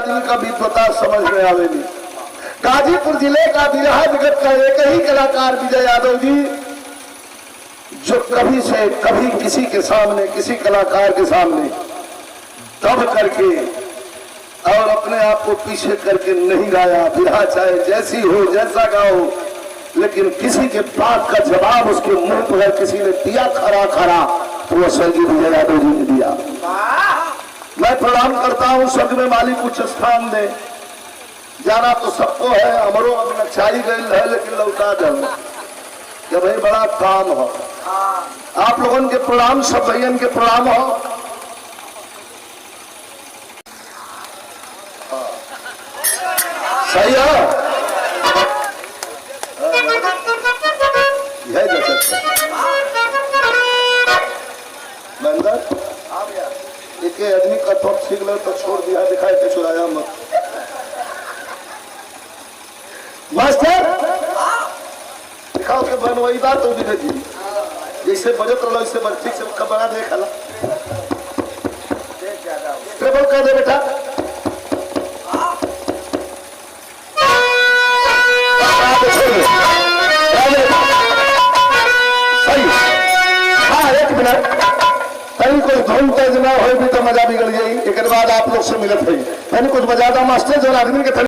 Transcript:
आदमी का विद्वता समझ में आवेगी। गाजीपुर जिले का बिरहा जगत का एक ही कलाकार विजय यादव जी, जो कभी से कभी किसी के सामने, किसी कलाकार के सामने दब करके और अपने आप को पीछे करके नहीं गाया। बिरहा चाहे जैसी हो, जैसा गाओ, लेकिन किसी के बात का जवाब उसके मुंह पर किसी ने दिया खरा खरा, तो वो स्वर्गीय विजय यादव जी ने दिया। मैं प्रणाम करता हूं, स्वर्ग में मालिक उच्च स्थान दे। जाना तो सबको है, हमरो अब नचाई गई है, लेकिन लौटा जाऊंगा कि भाई बड़ा काम हो। आप लोगों के प्रणाम, सब भैयन के प्रणाम हो। सही है, यह जैसा मंदिर एक आदमी का तो सीख लो तो छोड़ दिया, दिखाई के चुराया मत। मास्टर दिखाओ के बनवाई बात तो भी जी जैसे बजट रहा इससे ठीक से बना दे खाला ट्रेबल कर दे बेटा। सही हाँ, एक मिनट कहीं कोई धुन तेज ना हो भी तो मजा बिगड़ जाए। एक बाद आप लोग से मिलत है कुछ बजा दो मास्टर जो आदमी के